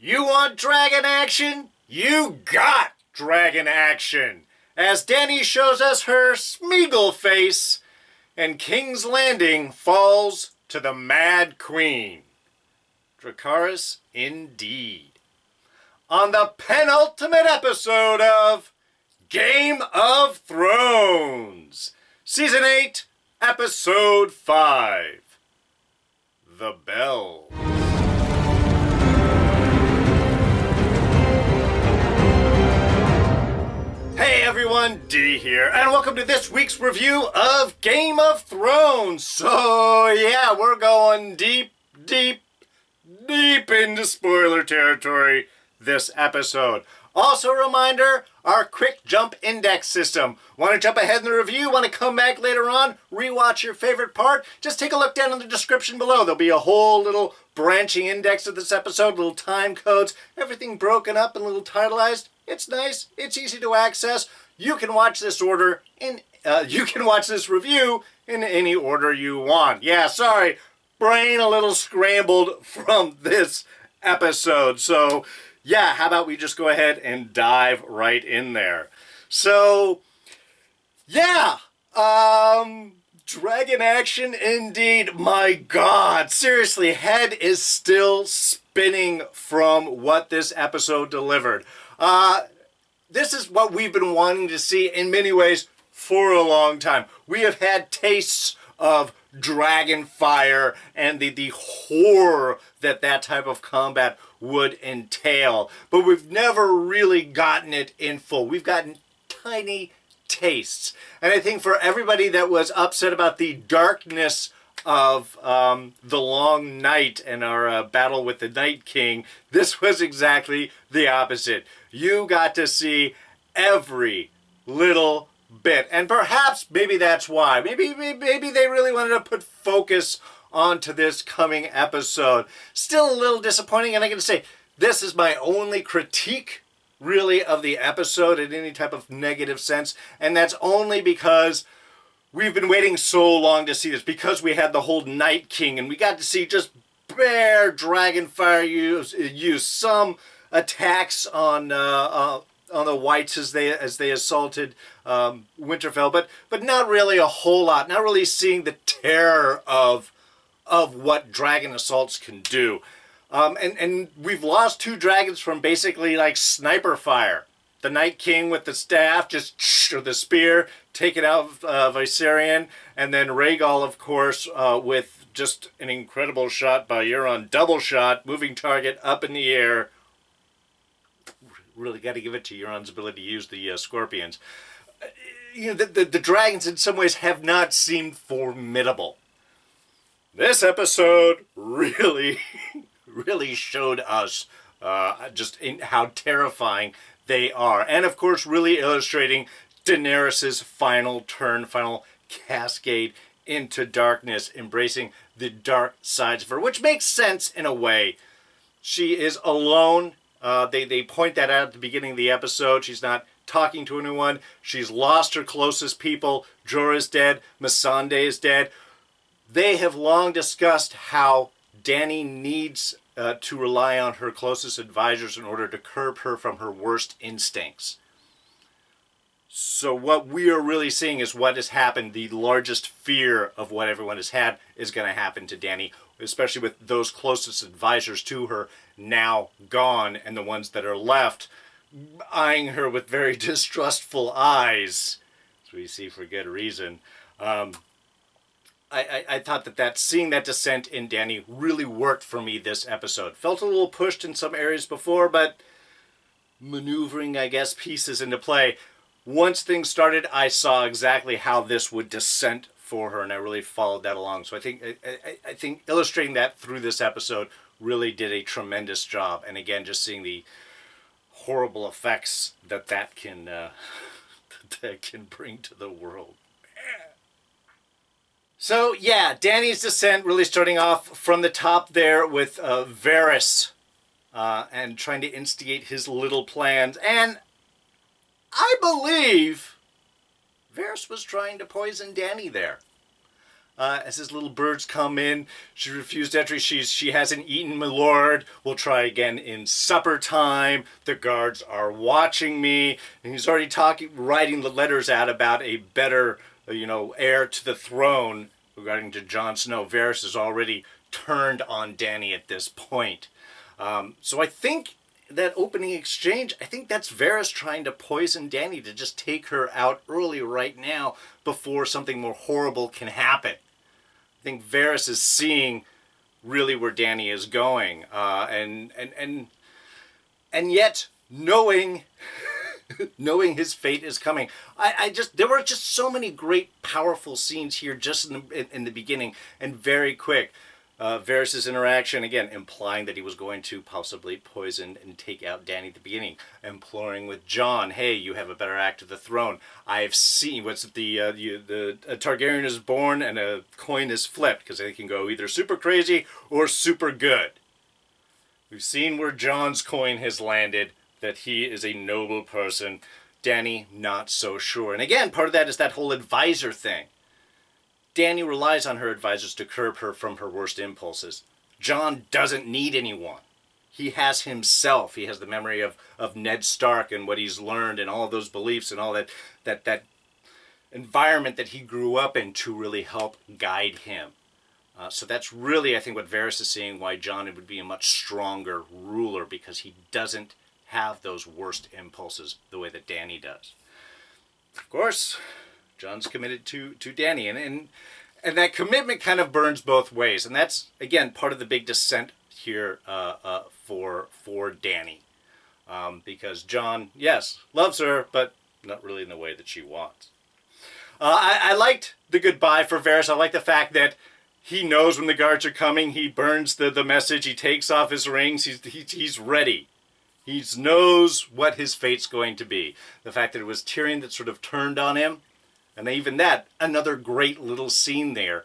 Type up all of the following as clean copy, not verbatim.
You want dragon action? You got dragon action! As Dany shows us her Smeagol face, and King's Landing falls to the Mad Queen. Dracarys indeed. On the penultimate episode of Game of Thrones, Season 8, Episode 5, The Bell. Hey everyone, D here, and welcome to this week's review of Game of Thrones. So yeah, we're going deep into spoiler territory this episode. Also a reminder, our quick jump index system. Want to jump ahead in the review? Want to come back later on? Rewatch your favorite part? Just take a look down in the description below. There'll be a whole little branching index of this episode, little time codes, everything broken up and little titleized. It's nice. It's easy to access. You can watch this review in any order you want. Yeah, sorry, brain a little scrambled from this episode. So yeah, how about we just go ahead and dive right in there. So yeah, dragon action indeed. My God, seriously, head is still spinning from what this episode delivered. This is what we've been wanting to see in many ways for a long time. We have had tastes of dragon fire and the horror that type of combat would entail, but we've never really gotten it in full. We've gotten tiny tastes, and I think for everybody that was upset about the darkness of the long night and our battle with the Night King, this was exactly the opposite. You got to see every little bit, and perhaps maybe that's why. Maybe they really wanted to put focus onto this coming episode. Still a little disappointing, and I gotta say, this is my only critique really of the episode in any type of negative sense, and that's only because we've been waiting so long to see this, because we had the whole Night King, and we got to see just bare dragon fire use some attacks on the Whites as they assaulted Winterfell, but not really a whole lot. Not really seeing the terror of what dragon assaults can do. And we've lost two dragons from basically like sniper fire. The Night King with the staff, or the spear, take it out of Viserion, and then Rhaegal, of course, with just an incredible shot by Euron, double shot, moving target up in the air. Really got to give it to Euron's ability to use the scorpions. The dragons in some ways have not seemed formidable. This episode really showed us just how terrifying they are. And of course, really illustrating Daenerys' final turn, final cascade into darkness, embracing the dark sides of her, which makes sense in a way. She is alone. They point that out at the beginning of the episode. She's not talking to anyone. She's lost her closest people. Jorah's dead. Missandei is dead. They have long discussed how Dany needs to rely on her closest advisors in order to curb her from her worst instincts. So what we are really seeing is what has happened. The largest fear of what everyone has had is going to happen to Dany, especially with those closest advisors to her now gone, and the ones that are left eyeing her with very distrustful eyes, as we see for good reason. I thought that seeing that descent in Dany really worked for me this episode. Felt a little pushed in some areas before, but maneuvering, I guess, pieces into play. Once things started, I saw exactly how this would descent for her, and I really followed that along. So I think illustrating that through this episode really did a tremendous job. And again, just seeing the horrible effects that can bring to the world. So yeah, Dany's descent really starting off from the top there with Varys and trying to instigate his little plans. And I believe Varys was trying to poison Dany there. as his little birds come in. She refused entry. She hasn't eaten, my lord. We'll try again in supper time. The guards are watching me. And he's already writing the letters out about a better, heir to the throne regarding to Jon Snow. Varys is already turned on Dany at this point. So I think that opening exchange, I think that's Varys trying to poison Dany to just take her out early right now before something more horrible can happen. I think Varys is seeing really where Dany is going, and yet knowing knowing his fate is coming. There were just so many great, powerful scenes here just in the beginning, and very quick. Varys' interaction, again, implying that he was going to possibly poison and take out Dany at the beginning. Imploring with Jon, hey, you have a better act to the throne. I've seen, a Targaryen is born and a coin is flipped, because they can go either super crazy or super good. We've seen where Jon's coin has landed, that he is a noble person. Dany, not so sure. And again, part of that is that whole advisor thing. Dany relies on her advisors to curb her from her worst impulses. Jon doesn't need anyone. He has himself. He has the memory of Ned Stark and what he's learned and all of those beliefs and all that environment that he grew up in to really help guide him. So that's really, I think, what Varys is seeing, why Jon would be a much stronger ruler, because he doesn't have those worst impulses the way that Dany does. Of course, Jon's committed to Dany, and that commitment kind of burns both ways, and that's, again, part of the big dissent here for Dany, because Jon, yes, loves her, but not really in the way that she wants. I liked the goodbye for Varys. I like the fact that he knows when the guards are coming. He burns the message. He takes off his rings. He's ready. He knows what his fate's going to be. The fact that it was Tyrion that sort of turned on him. And even that, another great little scene there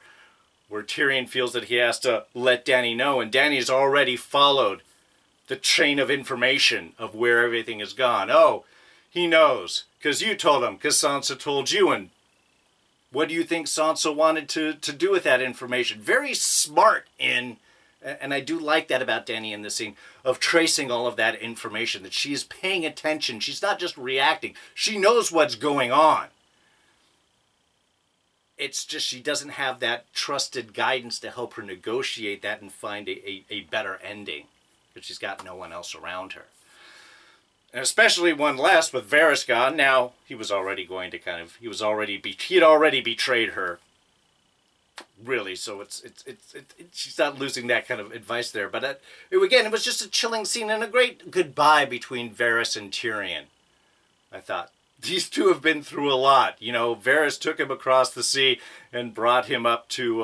where Tyrion feels that he has to let Dany know. And Dany's already followed the chain of information of where everything has gone. Oh, he knows because you told him, because Sansa told you. And what do you think Sansa wanted to do with that information? Very smart and I do like that about Dany in this scene, of tracing all of that information, that she's paying attention. She's not just reacting. She knows what's going on. It's just she doesn't have that trusted guidance to help her negotiate that and find a better ending, because she's got no one else around her. And especially one less with Varys gone. Now, he had already betrayed her. Really, so she's not losing that kind of advice there. But it was just a chilling scene and a great goodbye between Varys and Tyrion. I thought, these two have been through a lot. Varys took him across the sea and brought him up to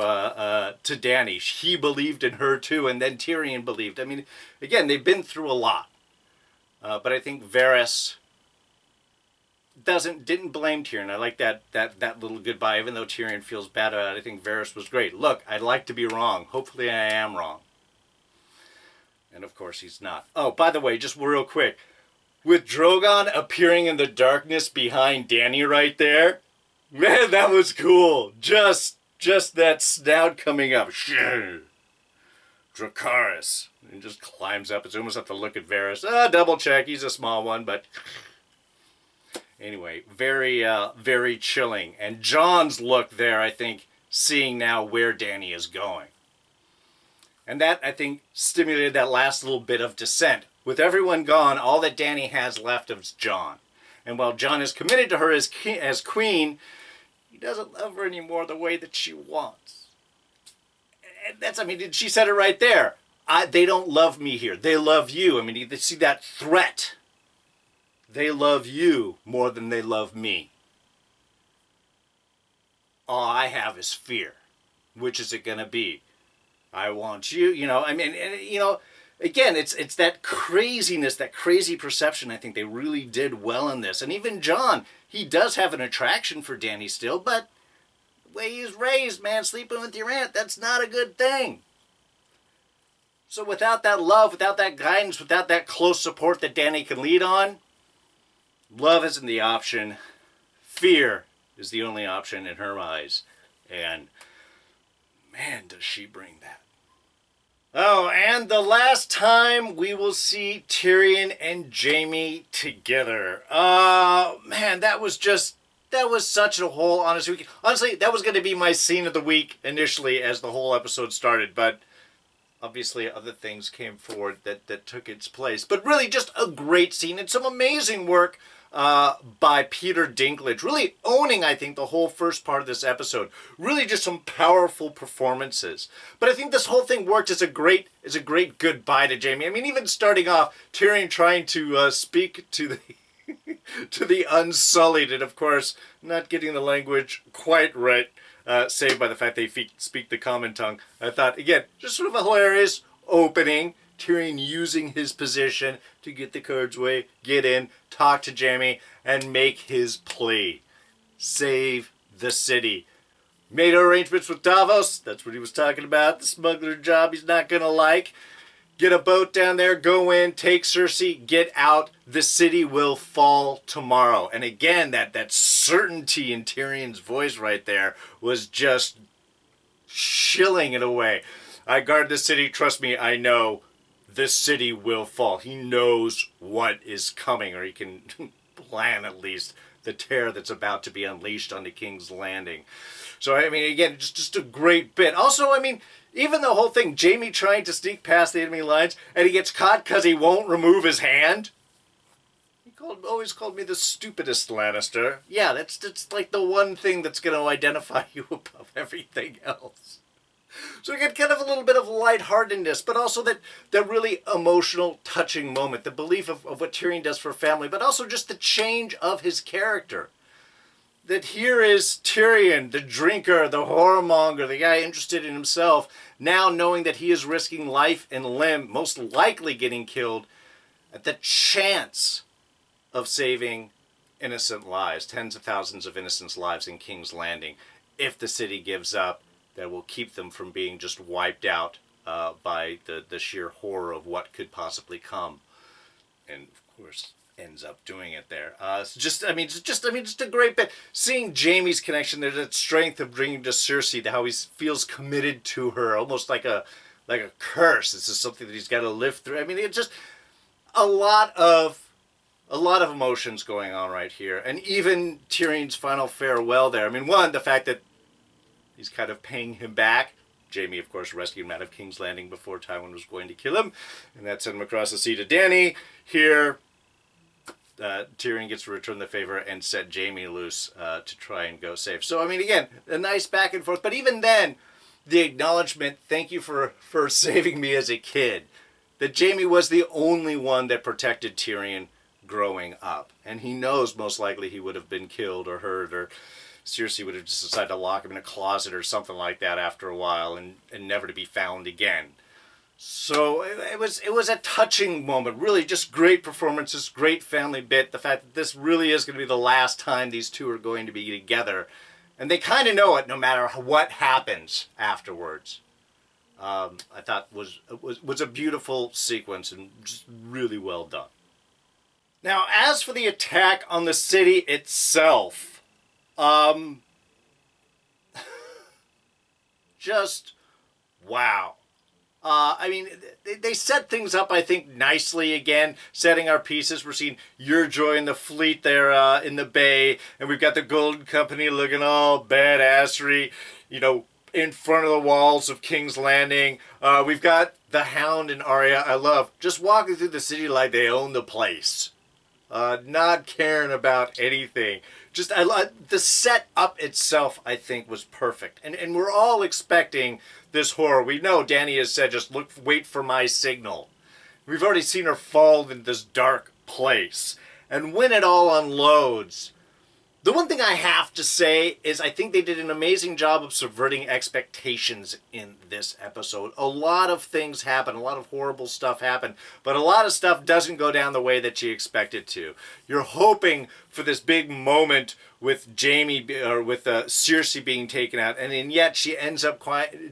Dany. He believed in her too, and then Tyrion believed. I mean, again, they've been through a lot. But I think Varys didn't blame Tyrion. I like that little goodbye, even though Tyrion feels bad about it. I think Varys was great. Look, I'd like to be wrong. Hopefully I am wrong. And of course he's not. Oh, by the way, just real quick, with Drogon appearing in the darkness behind Dany right there, man, that was cool. Just that snout coming up. Dracarys. And just climbs up. It's almost have to look at Varys. Double check. He's a small one, but anyway, very, very chilling. And Jon's look there, I think, seeing now where Dany is going. And that, I think, stimulated that last little bit of dissent. With everyone gone, all that Dany has left is Jon. And while Jon is committed to her as queen, he doesn't love her anymore the way that she wants. And she said it right there. They don't love me here. They love you. I mean, they see that threat. They love you more than they love me. All I have is fear. Which is it going to be? I want you, again, it's that craziness, that crazy perception. I think they really did well in this. And even Jon, he does have an attraction for Dany still, but the way he's raised, man, sleeping with your aunt, that's not a good thing. So without that love, without that guidance, without that close support that Dany can lead on, love isn't the option. Fear is the only option in her eyes. And man, does she bring that. Oh, and the last time we will see Tyrion and Jaime together. Man, that was such a whole honest week. Honestly, that was going to be my scene of the week initially as the whole episode started, but obviously other things came forward that took its place. But really just a great scene and some amazing work by Peter Dinklage, really owning, I think, the whole first part of this episode. Really just some powerful performances. But I think this whole thing worked as a great goodbye to Jaime. I mean, even starting off, Tyrion trying to speak to the to the Unsullied, and of course, not getting the language quite right, saved by the fact they speak the common tongue. I thought, again, just sort of a hilarious opening. Tyrion using his position to get the cards away, get in, talk to Jaime, and make his plea. Save the city. Made arrangements with Davos. That's what he was talking about. The smuggler job he's not going to like. Get a boat down there, go in, take Cersei, get out. The city will fall tomorrow. And again, that certainty in Tyrion's voice right there was just chilling in a way. I guard the city. Trust me, I know. This city will fall. He knows what is coming, or he can plan at least the terror that's about to be unleashed on the King's Landing. So, I mean, again, just a great bit. Also, I mean, even the whole thing, Jaime trying to sneak past the enemy lines, and he gets caught because he won't remove his hand. He always called me the stupidest Lannister. Yeah, that's like the one thing that's going to identify you above everything else. So we get kind of a little bit of lightheartedness, but also that really emotional, touching moment, the belief of what Tyrion does for family, but also just the change of his character. That here is Tyrion, the drinker, the whoremonger, the guy interested in himself, now knowing that he is risking life and limb, most likely getting killed, at the chance of saving innocent lives, tens of thousands of innocent lives in King's Landing, if the city gives up. That will keep them from being just wiped out by the sheer horror of what could possibly come, and of course ends up doing it there. Just a great bit. Seeing Jaime's connection there, that strength of bringing to Cersei, how he feels committed to her, almost like a curse. This is something that he's got to live through. I mean, it's just a lot of emotions going on right here, and even Tyrion's final farewell there. I mean, one, the fact that he's kind of paying him back. Jaime, of course, rescued him out of King's Landing before Tywin was going to kill him. And that sent him across the sea to Dany. Here, Tyrion gets to return the favor and set Jaime loose to try and go save. So, I mean, again, a nice back and forth. But even then, the acknowledgement, thank you for saving me as a kid. That Jaime was the only one that protected Tyrion growing up. And he knows most likely he would have been killed or hurt, or Cersei would have just decided to lock him in a closet or something like that after a while and never to be found again. So it was a touching moment. Really just great performances, great family bit. The fact that this really is going to be the last time these two are going to be together. And they kind of know it no matter what happens afterwards. I thought was a beautiful sequence and just really well done. Now, as for the attack on the city itself, just wow. I mean, they set things up, I think, nicely again, setting our pieces. We're seeing Joy in the fleet there in the bay, and we've got the Golden Company looking all badassery, in front of the walls of King's Landing. We've got the Hound and Arya, I love, just walking through the city like they own the place. Not caring about anything. Just the setup itself, I think, was perfect. And we're all expecting this horror. We know Dany has said, just wait for my signal. We've already seen her fall into this dark place. And when it all unloads, the one thing I have to say is I think they did an amazing job of subverting expectations in this episode. A lot of things happen, a lot of horrible stuff happen, but a lot of stuff doesn't go down the way that you expect it to. You're hoping for this big moment with Cersei being taken out, and yet she ends up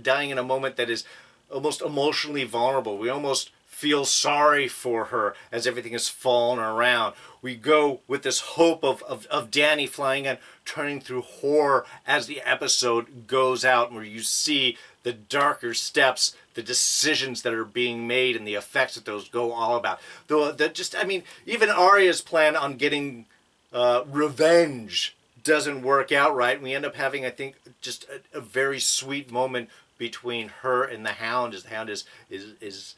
dying in a moment that is almost emotionally vulnerable. We almost feel sorry for her as everything is fallen around. We go with this hope of Dany flying in, turning through horror as the episode goes out, where you see the darker steps, the decisions that are being made, and the effects that those go all about. Even Arya's plan on getting revenge doesn't work out right. We end up having, I think, just a very sweet moment between her and the Hound, as the Hound is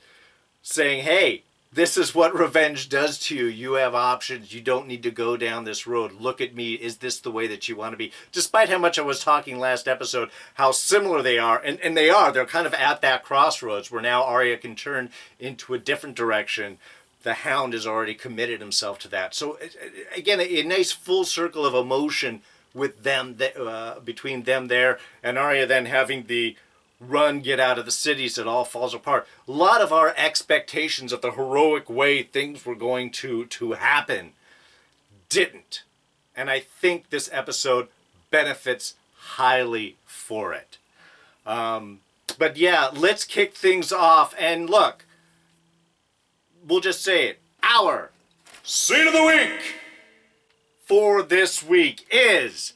saying, hey, this is what revenge does to you. You have options. You don't need to go down this road. Look at me. Is this the way that you want to be? Despite how much I was talking last episode, how similar they are. And they are. They're kind of at that crossroads where now Arya can turn into a different direction. The Hound has already committed himself to that. So, again, a nice full circle of emotion with them, between them there, and Arya then having the run, get out of the cities, it all falls apart. A lot of our expectations of the heroic way things were going to happen didn't. And I think this episode benefits highly for it. But yeah, let's kick things off. And look, we'll just say it. Our Scene of the Week for this week is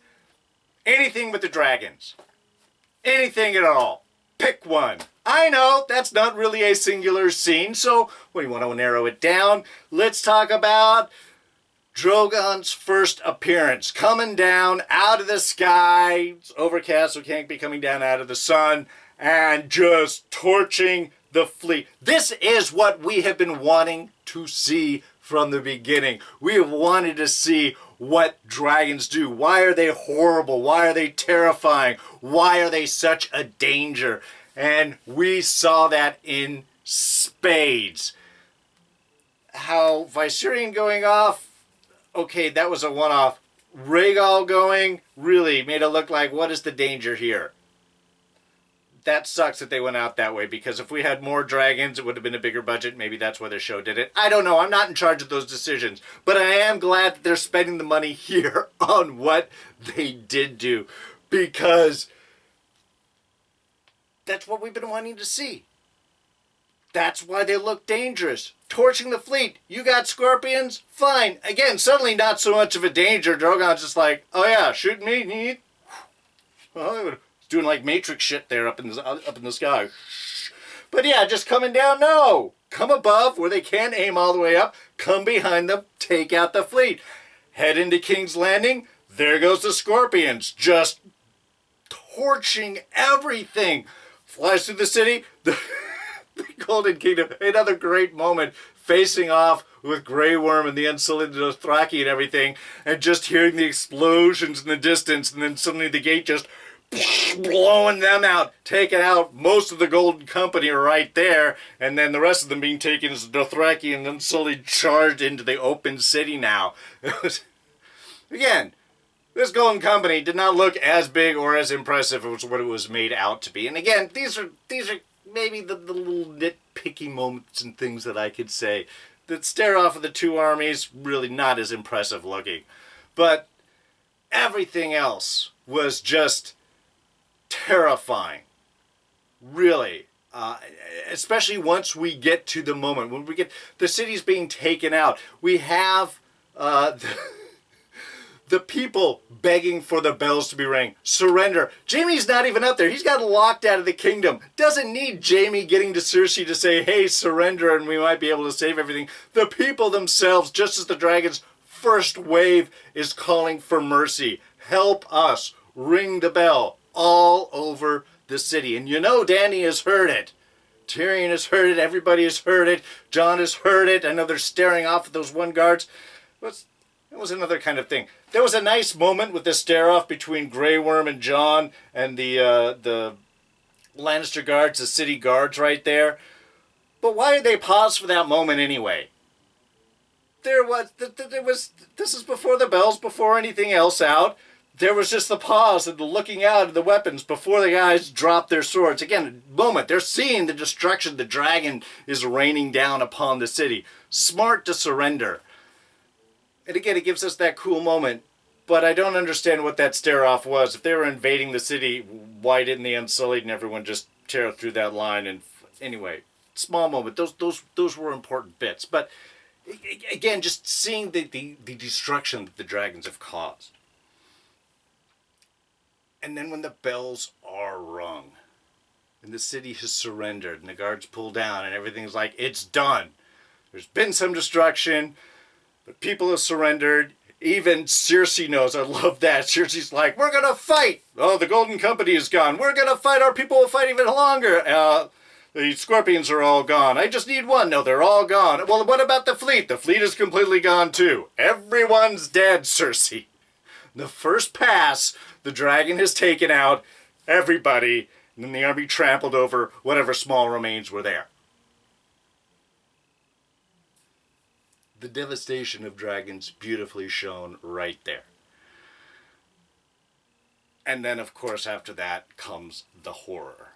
anything with the dragons. Anything at all. Pick one. I know that's not really a singular scene, so what do you want to narrow it down? Let's talk about Drogon's first appearance. Coming down out of the sky. It's overcast, so can't be coming down out of the sun. And just torching the fleet. This is what we have been wanting to see from the beginning. We have wanted to see what dragons do. Why are they horrible? Why are they terrifying? Why are they such a danger? And we saw that in spades. How Viserion going off, okay, that was a one-off. Rhaegal going really made it look like, what is the danger here? That sucks that they went out that way, because if we had more dragons, it would have been a bigger budget. Maybe that's why the show did it. I don't know. I'm not in charge of those decisions. But I am glad that they're spending the money here on what they did do, because that's what we've been wanting to see. That's why they look dangerous. Torching the fleet. You got scorpions? Fine. Again, suddenly not so much of a danger. Drogon's just like, oh yeah, shoot me. Well, doing like Matrix shit there up in the sky. But yeah, just coming down, no. Come above where they can't aim all the way up. Come behind them, take out the fleet. Head into King's Landing. There goes the scorpions, just torching everything. Flies through the city. The Golden Kingdom, another great moment, facing off with Grey Worm and the Unsullied Dothraki and everything, and just hearing the explosions in the distance, and then suddenly the gate just blowing them out, taking out most of the Golden Company right there, and then the rest of them being taken as Dothraki and Unsullied charged into the open city now. Again, this Golden Company did not look as big or as impressive as what it was made out to be. And again, these are maybe the little nitpicky moments and things that I could say that stare off of the two armies, really not as impressive looking. But everything else was just terrifying, really, especially once we get to the moment when we get the city's being taken out. We have the people begging for the bells to be rang. Surrender. Jaime's not even up there. He's got locked out of the kingdom. Doesn't need Jaime getting to Cersei to say, hey, surrender, and we might be able to save everything. The people themselves, just as the dragon's first wave is calling for mercy. Help us. Ring the bell. All over the city. And you know Dany has heard it. Tyrion has heard it. Everybody has heard it. Jon has heard it. I know they're staring off at those one guards. That was another kind of thing. There was a nice moment with the stare-off between Grey Worm and Jon and the Lannister guards, the city guards right there. But why did they pause for that moment anyway? This is before the bells, before anything else out. There was just the pause and the looking out of the weapons before the guys dropped their swords. Again, a moment. They're seeing the destruction. The dragon is raining down upon the city. Smart to surrender. And again, it gives us that cool moment. But I don't understand what that stare-off was. If they were invading the city, why didn't the Unsullied and everyone just tear through that line? And anyway, small moment. Those were important bits. But again, just seeing the destruction that the dragons have caused. And then when the bells are rung, and the city has surrendered, and the guards pull down, and everything's like, it's done. There's been some destruction, but people have surrendered. Even Cersei knows. I love that. Cersei's like, we're going to fight. Oh, the Golden Company is gone. We're going to fight. Our people will fight even longer. The Scorpions are all gone. I just need one. No, they're all gone. Well, what about the fleet? The fleet is completely gone too. Everyone's dead, Cersei. The first pass, the dragon has taken out everybody, and then the army trampled over whatever small remains were there. The devastation of dragons beautifully shown right there. And then, of course, after that comes the horror.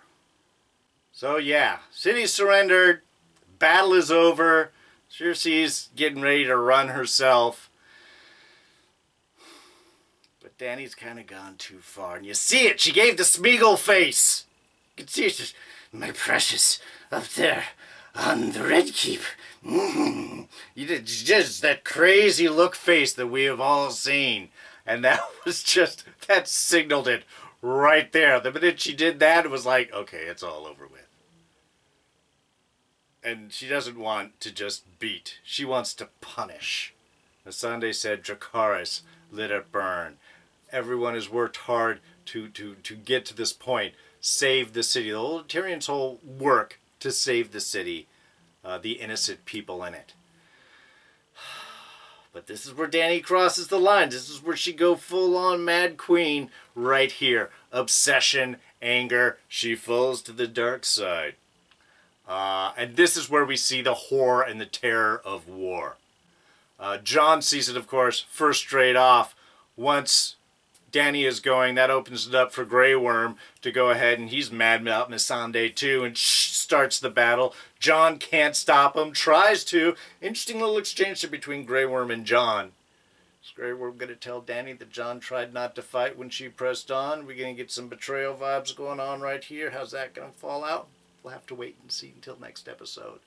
So yeah, city surrendered, battle is over, Cersei's getting ready to run herself. But Dany's kind of gone too far, and you see it, she gave the Smeagol face. You can see it, just, my precious, up there on the Red Keep. You did just that crazy look face that we have all seen. And that was just, that signaled it right there. The minute she did that, it was like, okay, it's all over with. And she doesn't want to just beat. She wants to punish. As Sunday said, Dracarys, let it burn. Everyone has worked hard to get to this point. Save the city. Tyrion's whole work to save the city. The innocent people in it. But this is where Dany crosses the line. This is where she go full-on Mad Queen right here. Obsession, anger. She falls to the dark side. And this is where we see the horror and the terror of war. Jon sees it, of course, first straight off. Once Dany is going, that opens it up for Grey Worm to go ahead, and he's mad about Missandei too, and starts the battle. Jon can't stop him, tries to. Interesting little exchange between Grey Worm and Jon. Is Grey Worm going to tell Dany that Jon tried not to fight when she pressed on? We're going to get some betrayal vibes going on right here. How's that going to fall out? We'll have to wait and see until next episode.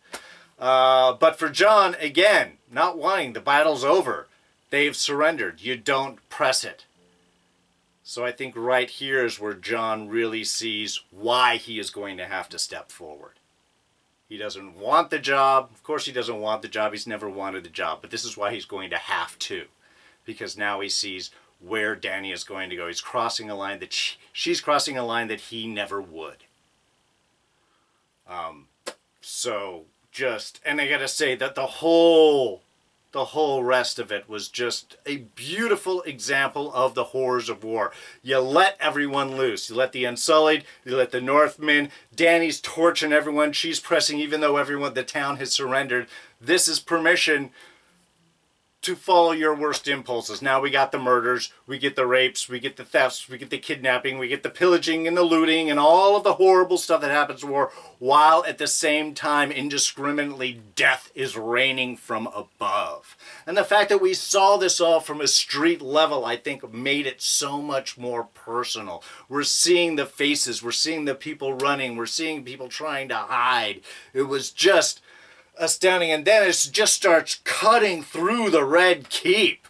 But for Jon, again, not wanting, the battle's over. They've surrendered. You don't press it. So I think right here is where Jon really sees why he is going to have to step forward. He doesn't want the job. Of course he doesn't want the job. He's never wanted the job. But this is why he's going to have to. Because now he sees where Dany is going to go. He's crossing a line that she's crossing a line that he never would. And I gotta say that the whole rest of it was just a beautiful example of the horrors of war. You let everyone loose. You let the Unsullied, you let the Northmen. Dany's torching everyone. She's pressing even though the town has surrendered. This is permission to follow your worst impulses. Now we got the murders, we get the rapes, we get the thefts, we get the kidnapping, we get the pillaging and the looting and all of the horrible stuff that happens in war, while at the same time indiscriminately death is raining from above. And the fact that we saw this all from a street level, I think, made it so much more personal. We're seeing the faces, we're seeing the people running, we're seeing people trying to hide. It was just astounding. And then it just starts cutting through the Red Keep.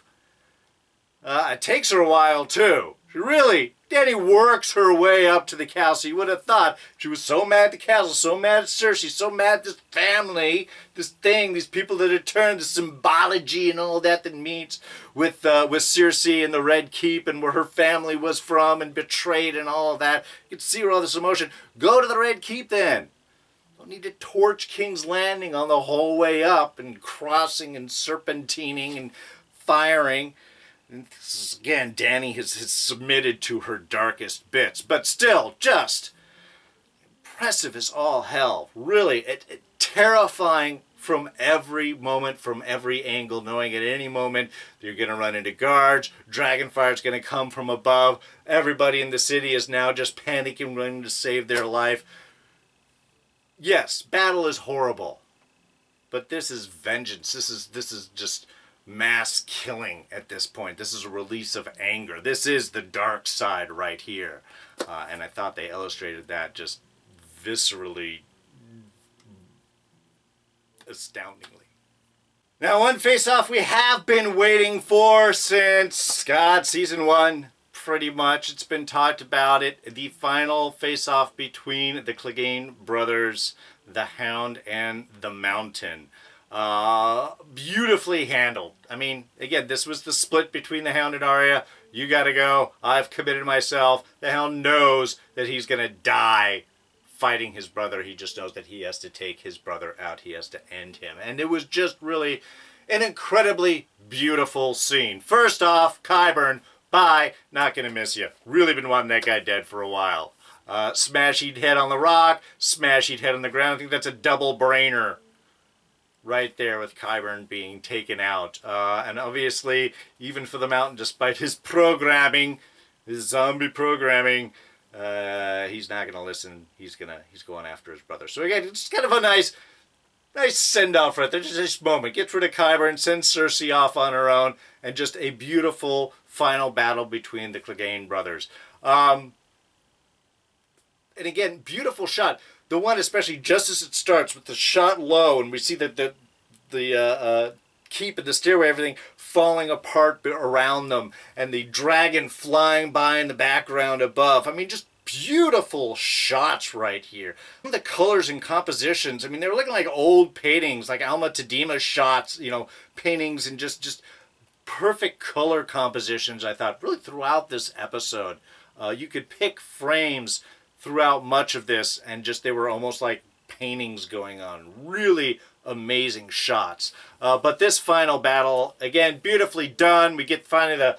It takes her a while too. Dany works her way up to the castle. You would have thought she was so mad at the castle, so mad at Cersei, so mad at this family, this thing, these people that had turned, the symbology and all that meets with Cersei and the Red Keep and where her family was from and betrayed and all of that. You can see all this emotion. Go to the Red Keep then. Don't need to torch King's Landing on the whole way up and crossing and serpentining and firing. And this is, again, Dany has submitted to her darkest bits, but still just impressive as all hell. Really, terrifying from every moment, from every angle, knowing at any moment you're going to run into guards, Dragonfire's going to come from above. Everybody in the city is now just panicking, running to save their life. Yes, battle is horrible, but this is vengeance. This is just mass killing at this point. This is a release of anger. This is the dark side right here. And I thought they illustrated that just viscerally, astoundingly. Now, one face-off we have been waiting for since, God, Season 1. pretty much. It's been talked about it. The final face-off between the Clegane brothers, the Hound and the Mountain. Beautifully handled. I mean, again, this was the split between the Hound and Arya. You gotta go. I've committed myself. The Hound knows that he's gonna die fighting his brother. He just knows that he has to take his brother out. He has to end him. And it was just really an incredibly beautiful scene. First off, Qyburn, bye. Not gonna miss you. Really been wanting that guy dead for a while. Smashy head on the rock, smashy head on the ground. I think that's a double brainer right there with Qyburn being taken out. And obviously, even for the Mountain, despite his programming, his zombie programming, he's not going to listen. He's going after his brother. So again, it's kind of a nice send-off right there. Just this moment. Gets rid of Qyburn, sends Cersei off on her own, and just a beautiful final battle between the Clegane brothers. And again, beautiful shot. The one, especially just as it starts with the shot low, and we see that the keep and the stairway, everything falling apart around them, and the dragon flying by in the background above. I mean, just beautiful shots right here. The colors and compositions, I mean, they were looking like old paintings, like Alma Tadema shots, you know, paintings, and just perfect color compositions, I thought, really throughout this episode. You could pick frames throughout much of this, and just they were almost like paintings going on. Really amazing shots. But this final battle, again, beautifully done. We get finally the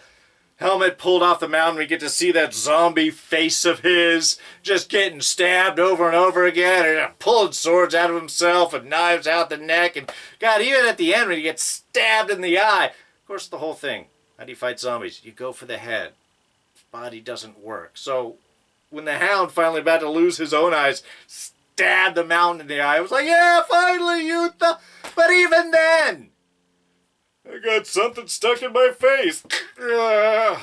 helmet pulled off the mountain. We get to see that zombie face of his just getting stabbed over and over again, and pulling swords out of himself and knives out the neck. And God, even at the end when he gets stabbed in the eye. Of course, the whole thing. How do you fight zombies? You go for the head. Body doesn't work. So when the Hound finally about to lose his own eyes, stabbed the Mountain in the eye, I was like, yeah, finally, Utah. But even then, I got something stuck in my face. I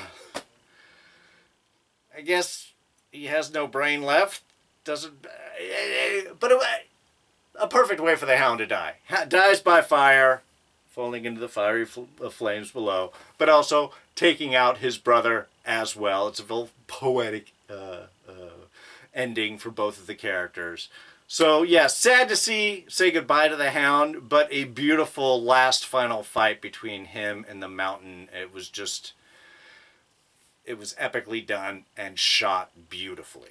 guess he has no brain left. Doesn't. But a perfect way for the Hound to die. Dies by fire, falling into the fiery flames below, but also taking out his brother as well. It's a very poetic ending for both of the characters. So yeah, sad to say goodbye to the Hound, but a beautiful last final fight between him and the Mountain. It was epically done and shot beautifully.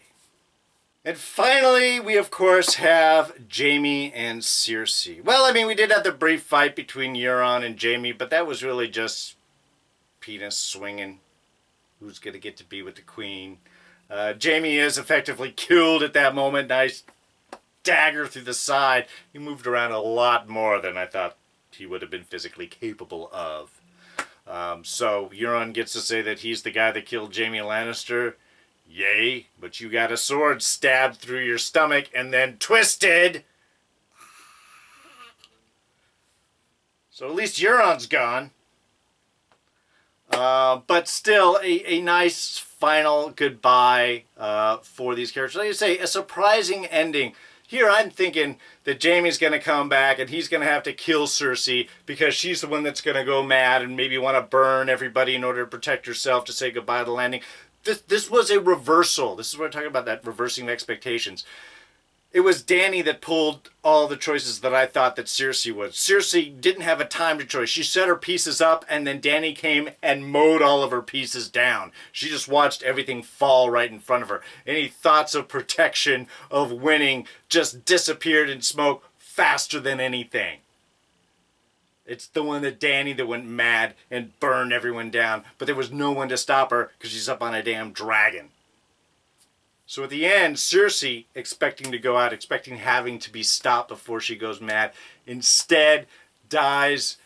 And finally, we of course have Jaime and Cersei. Well, I mean, we did have the brief fight between Euron and Jaime, but that was really just penis swinging. Who's going to get to be with the queen? Jaime is effectively killed at that moment. Nice dagger through the side. He moved around a lot more than I thought he would have been physically capable of. So Euron gets to say that he's the guy that killed Jaime Lannister. Yay, but you got a sword stabbed through your stomach and then twisted. So at least Euron's gone. But still, a nice final goodbye for these characters. Like I say, a surprising ending. Here I'm thinking that Jaime's going to come back and he's going to have to kill Cersei because she's the one that's going to go mad and maybe want to burn everybody in order to protect herself to say goodbye to the Landing. This was a reversal. This is what I'm talking about, that reversing of expectations. It was Dany that pulled all the choices that I thought that Cersei would. Cersei didn't have a time to choice. She set her pieces up, and then Dany came and mowed all of her pieces down. She just watched everything fall right in front of her. Any thoughts of protection, of winning, just disappeared in smoke faster than anything. It's the one that Dany that went mad and burned everyone down, but there was no one to stop her because she's up on a damn dragon. So at the end, Cersei, expecting to go out, expecting having to be stopped before she goes mad, instead dies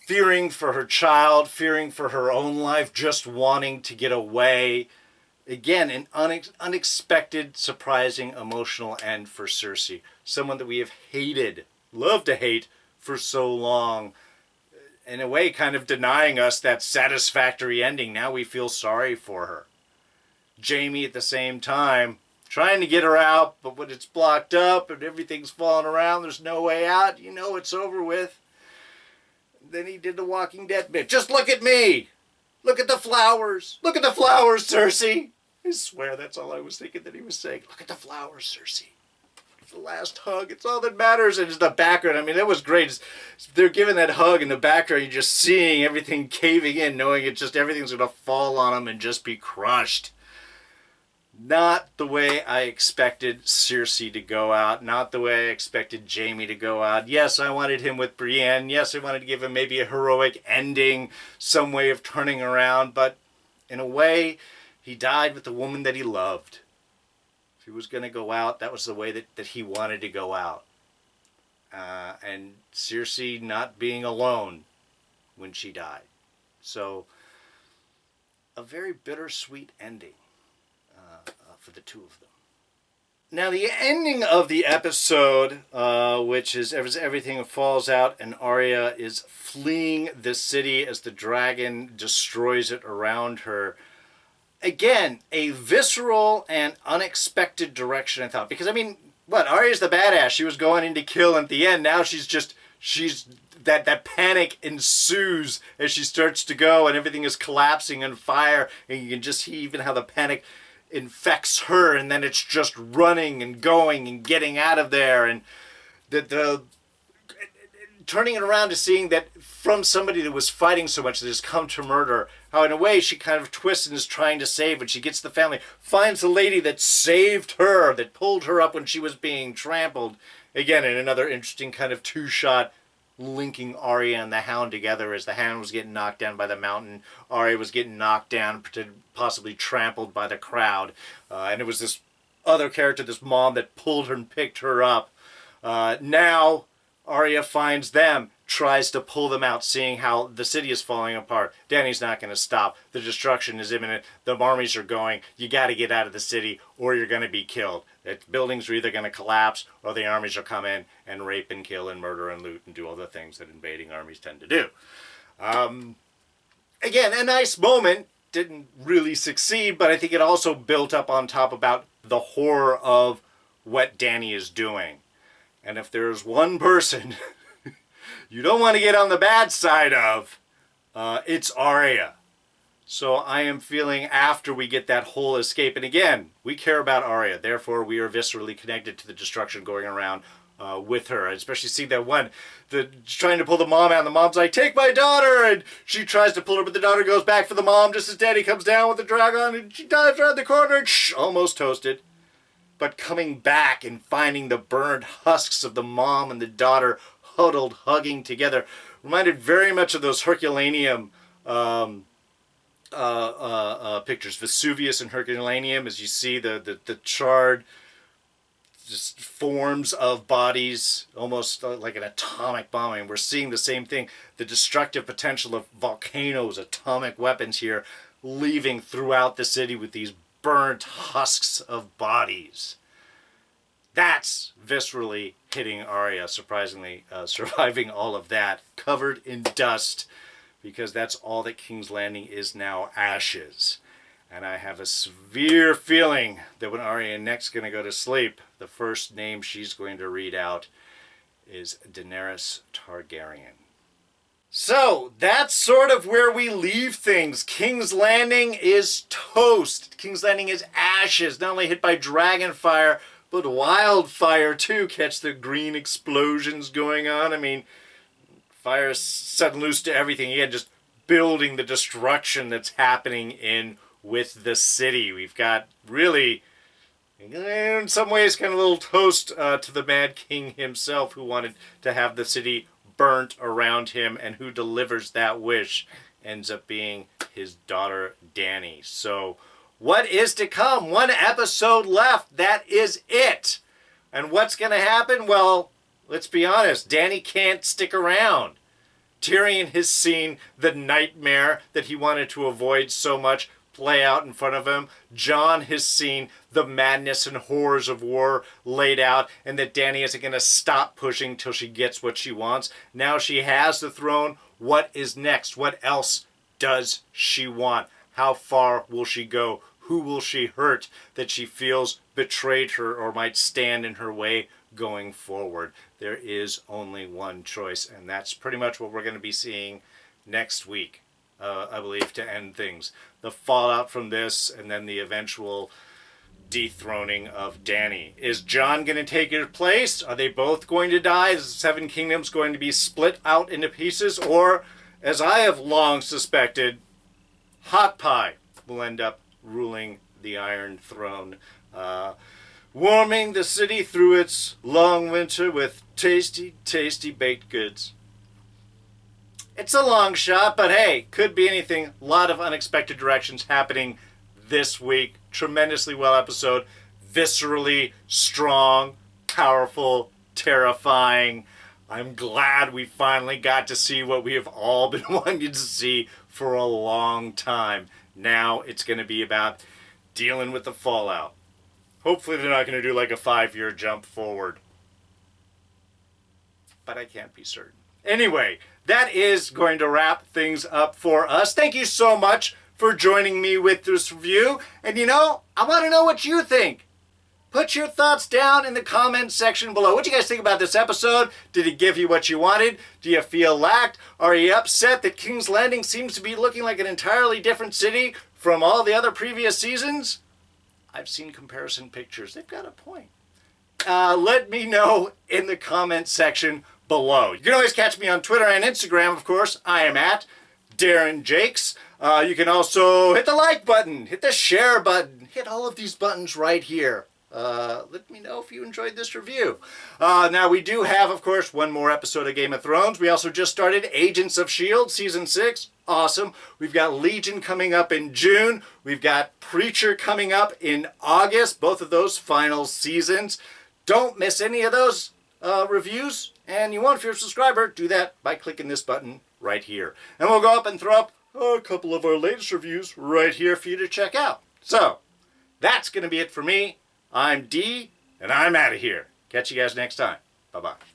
fearing for her child, fearing for her own life, just wanting to get away. Again, an unexpected, surprising, emotional end for Cersei. Someone that we have hated, loved to hate, for so long. In a way, kind of denying us that satisfactory ending. Now we feel sorry for her. Jaime at the same time, trying to get her out, but when it's blocked up and everything's falling around, there's no way out, you know it's over with. Then he did the Walking Dead bit. Just look at me! Look at the flowers. Look at the flowers, Cersei. I swear that's all I was thinking that he was saying. Look at the flowers, Cersei. The last hug. It's all that matters. And it's the background. I mean, it was great. They're giving that hug in the background. You're just seeing everything caving in, knowing it's just everything's going to fall on them and just be crushed. Not the way I expected Cersei to go out. Not the way I expected Jaime to go out. Yes, I wanted him with Brienne. Yes, I wanted to give him maybe a heroic ending, some way of turning around. But in a way, he died with the woman that he loved. If he was going to go out, that was the way that he wanted to go out. And Cersei not being alone when she died. So, a very bittersweet ending for the two of them. Now, the ending of the episode, which is as everything falls out and Arya is fleeing the city as the dragon destroys it around her. Again, a visceral and unexpected direction, I thought. Because, I mean, what? Arya's the badass. She was going in to kill, and at the end, now she's that panic ensues as she starts to go, and everything is collapsing in fire, and you can just see even how the panic infects her, and then it's just running and going and getting out of there, and the turning it around to seeing that from somebody that was fighting so much that has come to murder, how in a way she kind of twists and is trying to save, and she gets the family, finds the lady that saved her, that pulled her up when she was being trampled. Again, in another interesting kind of two-shot linking Arya and the Hound together as the Hound was getting knocked down by the mountain. Arya was getting knocked down, possibly trampled by the crowd. And it was this other character, this mom, that pulled her and picked her up. Now, Arya finds them, tries to pull them out, seeing how the city is falling apart. Dany's not going to stop. The destruction is imminent. The armies are going. You got to get out of the city or you're going to be killed. The buildings are either going to collapse or the armies will come in and rape and kill and murder and loot and do all the things that invading armies tend to do. Again, a nice moment. Didn't really succeed, but I think it also built up on top about the horror of what Dany is doing. And if there's one person you don't want to get on the bad side of, it's Arya. So I am feeling after we get that whole escape, and again, we care about Arya, therefore we are viscerally connected to the destruction going around with her. I especially see that one, trying to pull the mom out, and the mom's like, take my daughter, and she tries to pull her, but the daughter goes back for the mom just as Daddy comes down with the dragon, and she dives around the corner, and almost toasted. But coming back and finding the burned husks of the mom and the daughter huddled, hugging together, reminded very much of those Herculaneum pictures, Vesuvius and Herculaneum, as you see the charred just forms of bodies, almost like an atomic bomb. And we're seeing the same thing, the destructive potential of volcanoes, atomic weapons here, leaving throughout the city with these burnt husks of bodies. That's viscerally hitting Arya, surprisingly surviving all of that, covered in dust, because that's all that King's Landing is now, ashes. And I have a severe feeling that when Arya next going to go to sleep, the first name she's going to read out is Daenerys Targaryen. So, that's sort of where we leave things. King's Landing is toast. King's Landing is ashes, not only hit by dragonfire, but wildfire too. Catch the green explosions going on. I mean, fire is set loose to everything. Again, just building the destruction that's happening with the city. We've got really, in some ways, kind of a little toast to the Mad King himself, who wanted to have the city burnt around him, and who delivers that wish ends up being his daughter Dany. So what is to come? One episode left. That is it. And what's going to happen? Well, let's be honest. Dany can't stick around. Tyrion has seen the nightmare that he wanted to avoid so much play out in front of him. Jon has seen the madness and horrors of war laid out, and that Dany isn't going to stop pushing till she gets what she wants. Now she has the throne. What is next? What else does she want? How far will she go? Who will she hurt that she feels betrayed her or might stand in her way going forward? There is only one choice, and that's pretty much what we're going to be seeing next week. I believe, to end things. The fallout from this, and then the eventual dethroning of Dany. Is Jon going to take his place? Are they both going to die? Is the Seven Kingdoms going to be split out into pieces? Or, as I have long suspected, Hot Pie will end up ruling the Iron Throne, warming the city through its long winter with tasty, tasty baked goods. It's a long shot, but hey, could be anything. A lot of unexpected directions happening this week. Tremendously well episode. Viscerally strong, powerful, terrifying. I'm glad we finally got to see what we have all been wanting to see for a long time. Now it's going to be about dealing with the fallout. Hopefully they're not going to do like a 5-year jump forward. But I can't be certain. Anyway, that is going to wrap things up for us. Thank you so much for joining me with this review. And you know, I want to know what you think. Put your thoughts down in the comments section below. What do you guys think about this episode? Did it give you what you wanted? Do you feel lacked? Are you upset that King's Landing seems to be looking like an entirely different city from all the other previous seasons? I've seen comparison pictures. They've got a point. Let me know in the comments section below. You can always catch me on Twitter and Instagram, of course. I am at Darren Jakes. You can also hit the like button, hit the share button, hit all of these buttons right here. Let me know if you enjoyed this review. Now, we do have, of course, one more episode of Game of Thrones. We also just started Agents of S.H.I.E.L.D. Season 6. Awesome. We've got Legion coming up in June. We've got Preacher coming up in August. Both of those final seasons. Don't miss any of those reviews. And you want, if you're a subscriber, do that by clicking this button right here. And we'll go up and throw up a couple of our latest reviews right here for you to check out. So, that's going to be it for me. I'm D, and I'm out of here. Catch you guys next time. Bye-bye.